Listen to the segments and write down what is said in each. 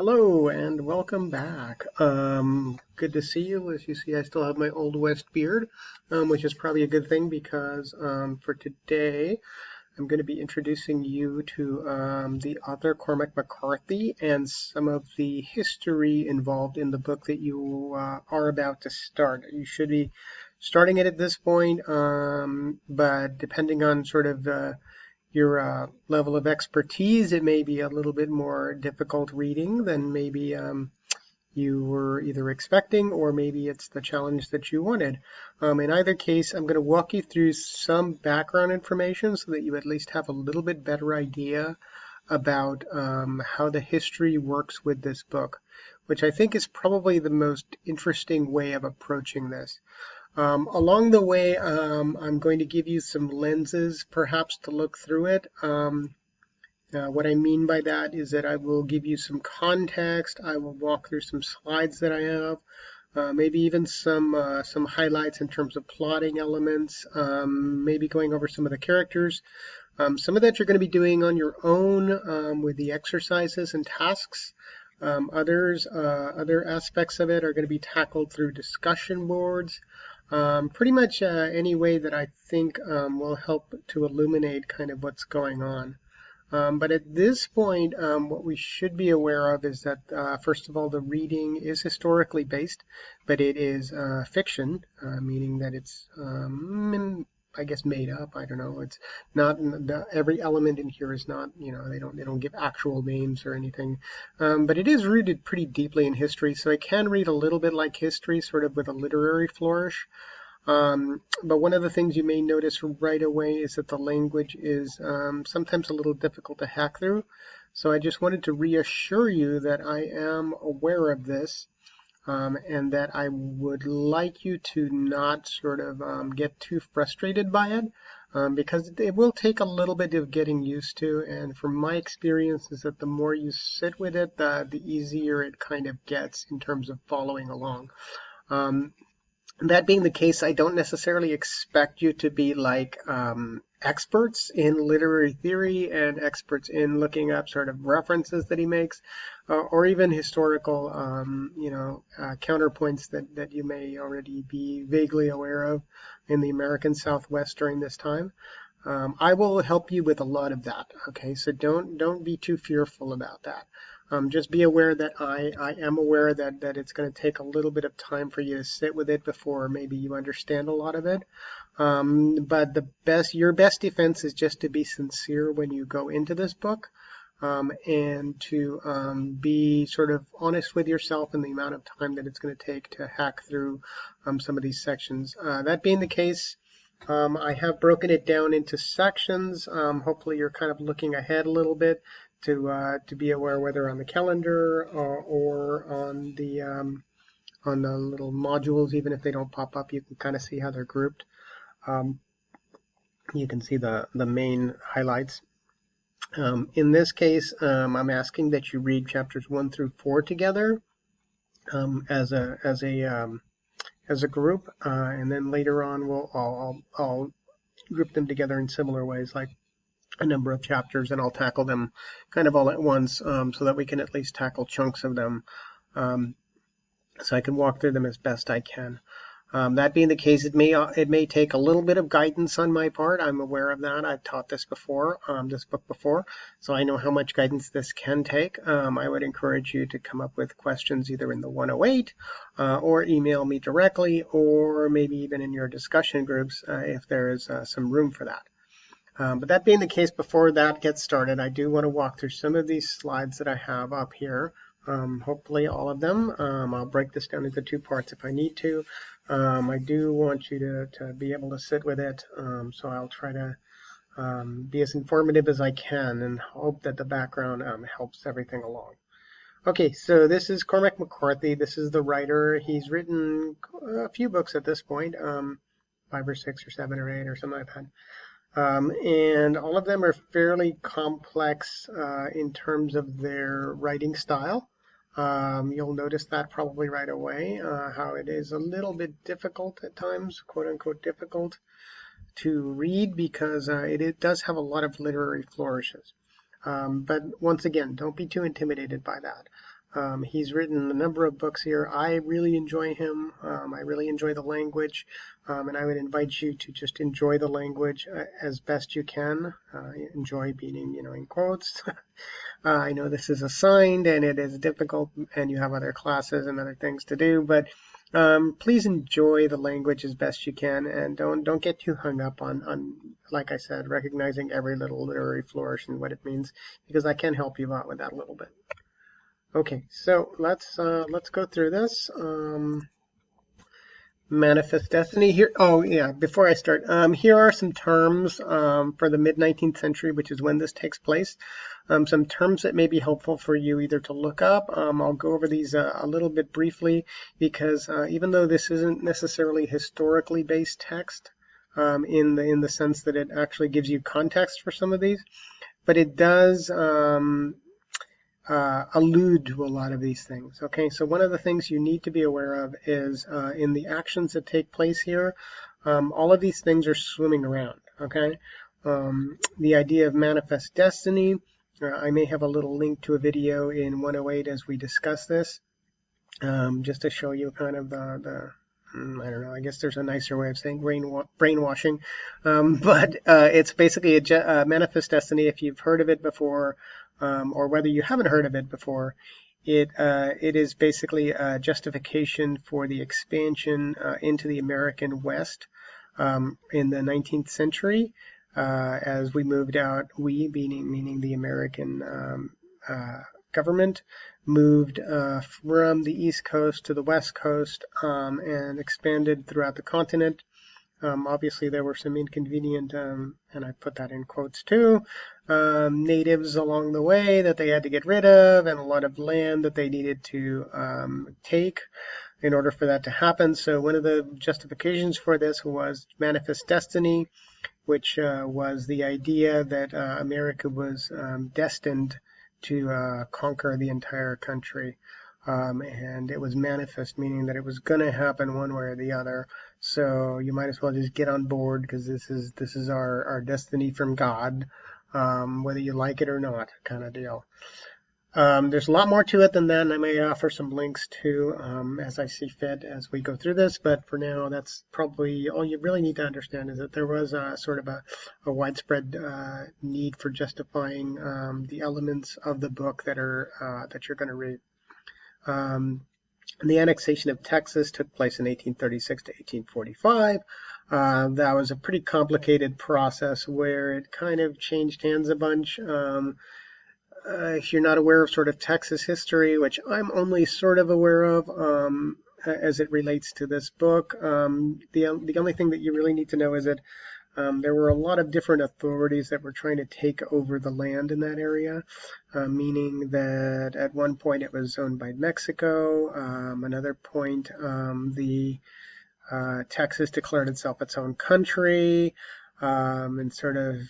Hello and welcome back. Good to see you. As you see, I still have my Old West beard, which is probably a good thing because for today, I'm going to be introducing you to the author Cormac McCarthy and some of the history involved in the book that you are about to start. You should be starting it at this point, but depending on sort of your level of expertise, it may be a little bit more difficult reading than maybe you were either expecting, or maybe it's the challenge that you wanted. In either case, I'm going to walk you through some background information so that you at least have a little bit better idea about how the history works with this book, which I think is probably the most interesting way of approaching this. Along the way, I'm going to give you some lenses perhaps to look through it. What I mean by that is that I will give you some context. I will walk through some slides that I have, maybe even some highlights in terms of plotting elements, maybe going over some of the characters. Some of that you're going to be doing on your own with the exercises and tasks. Other aspects of it are going to be tackled through discussion boards. Pretty much any way that I think will help to illuminate kind of what's going on. But at this point, what we should be aware of is that, first of all, the reading is historically based, but it is fiction, meaning that it's, I guess, made up. I don't know. It's not every element in here is not, they don't give actual names or anything. But it is rooted pretty deeply in history, so it can read a little bit like history, sort of with a literary flourish. But one of the things you may notice right away is that the language is sometimes a little difficult to hack through. So I just wanted to reassure you that I am aware of this, and that I would like you to not sort of get too frustrated by it, because it will take a little bit of getting used to. And from my experience is that the more you sit with it, the easier it kind of gets in terms of following along. That being the case, I don't necessarily expect you to be like experts in literary theory and experts in looking up sort of references that he makes, or even historical, counterpoints that you may already be vaguely aware of in the American Southwest during this time. I will help you with a lot of that. Okay, so don't be too fearful about that. Just be aware that I am aware that it's going to take a little bit of time for you to sit with it before maybe you understand a lot of it. But your best defense is just to be sincere when you go into this book, and to be sort of honest with yourself in the amount of time that it's going to take to hack through some of these sections. That being the case, I have broken it down into sections. Hopefully you're kind of looking ahead a little bit to be aware whether on the calendar or on the little modules. Even if they don't pop up, you can kind of see how they're grouped. You can see the main highlights. In this case, I'm asking that you read chapters 1 through 4 together as a group, and then later on I'll group them together in similar ways, like a number of chapters, and I'll tackle them kind of all at once, so that we can at least tackle chunks of them, so I can walk through them as best I can. That being the case, it may take a little bit of guidance on my part. I'm aware of that. I've taught this before, this book before, so I know how much guidance this can take. I would encourage you to come up with questions either in the 108, or email me directly, or maybe even in your discussion groups if there is some room for that. But that being the case, before that gets started, I do want to walk through some of these slides that I have up here. Hopefully all of them. I'll break this down into 2 parts if I need to. I do want you to be able to sit with it, so I'll try to be as informative as I can and hope that the background helps everything along. Okay, so this is Cormac McCarthy. This is the writer. He's written a few books at this point, 5 or 6 or 7 or 8 or something like that. And all of them are fairly complex in terms of their writing style. You'll notice that probably right away, how it is a little bit difficult at times, quote unquote difficult to read, because it does have a lot of literary flourishes. But once again, don't be too intimidated by that. He's written a number of books here. I really enjoy him. I really enjoy the language, and I would invite you to just enjoy the language as best you can. Enjoy being, in quotes. I know this is assigned and it is difficult, and you have other classes and other things to do, but please enjoy the language as best you can, and don't get too hung up on, like I said, recognizing every little literary flourish and what it means, because I can help you out with that a little bit. Okay, so let's go through this. Manifest destiny here. Oh yeah, before I start, here are some terms for the mid-19th century, which is when this takes place. Some terms that may be helpful for you either to look up. I'll go over these a little bit briefly, because even though this isn't necessarily historically based text, in the sense that it actually gives you context for some of these, but it does allude to a lot of these things. Okay, so one of the things you need to be aware of is in the actions that take place here, all of these things are swimming around. Okay, the idea of manifest destiny, I may have a little link to a video in 108 as we discuss this, just to show you kind of I don't know, I guess there's a nicer way of saying brainwashing, but it's basically a manifest destiny. If you've heard of it before, or whether you haven't heard of it before, it is basically a justification for the expansion into the American West in the 19th century, as we moved out, meaning the American government, moved from the East Coast to the West Coast, and expanded throughout the continent. Obviously, there were some inconvenient, and I put that in quotes too, natives along the way that they had to get rid of, and a lot of land that they needed to take in order for that to happen. So one of the justifications for this was manifest destiny, which was the idea that America was destined to conquer the entire country. And it was manifest, meaning that it was going to happen one way or the other. So you might as well just get on board, because this is our destiny from God, whether you like it or not, kind of deal. There's a lot more to it than that, and I may offer some links too as I see fit as we go through this. But for now, that's probably all you really need to understand, is that there was sort of a widespread need for justifying the elements of the book that you're going to read. The annexation of Texas took place in 1836 to 1845. That was a pretty complicated process where it kind of changed hands a bunch. If you're not aware of sort of Texas history, which I'm only sort of aware of as it relates to this book, the only thing that you really need to know is that there were a lot of different authorities that were trying to take over the land in that area, meaning that at one point it was owned by Mexico. Another point, Texas declared itself its own country, and sort of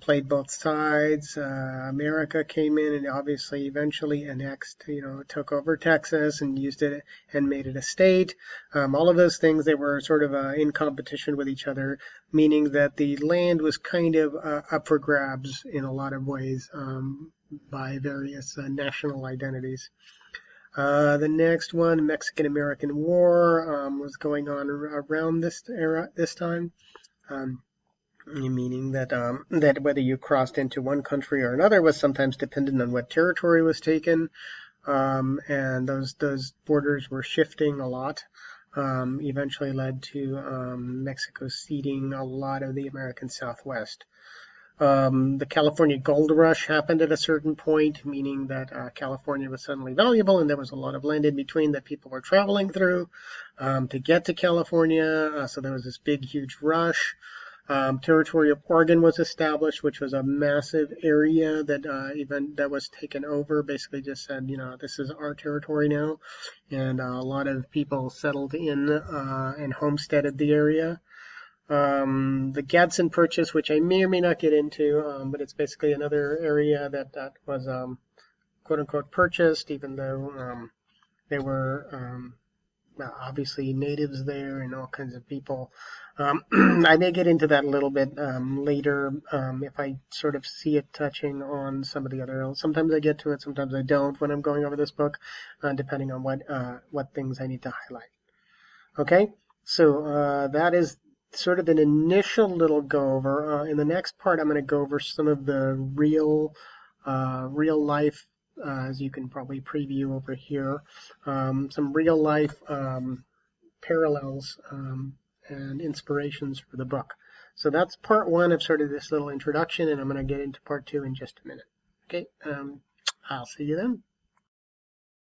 played both sides. America came in and obviously eventually annexed, took over Texas and used it and made it a state. All of those things, they were sort of in competition with each other, meaning that the land was kind of up for grabs in a lot of ways by various national identities. The next one, Mexican-American War, was going on around this time. Meaning that that whether you crossed into one country or another was sometimes dependent on what territory was taken, and those borders were shifting a lot. Eventually led to Mexico ceding a lot of the American Southwest. The California Gold Rush happened at a certain point, meaning that California was suddenly valuable, and there was a lot of land in between that people were traveling through to get to California. So there was this big, huge rush. Territory of Oregon was established, which was a massive area that was taken over. Basically, just said, this is our territory now, and a lot of people settled in and homesteaded the area. The Gadsden Purchase, which I may or may not get into, but it's basically another area that was quote unquote purchased, even though they were obviously natives there and all kinds of people. I may get into that a little bit later if I sort of see it touching on some of the other. Sometimes I get to it, sometimes I don't when I'm going over this book, depending on what things I need to highlight. Okay, so that is sort of an initial little go over. In the next part, I'm going to go over some of the real life, as you can probably preview over here, some real life parallels and inspirations for the book. So that's part one of sort of this little introduction, and I'm going to get into part two in just a minute. Okay, I'll see you then.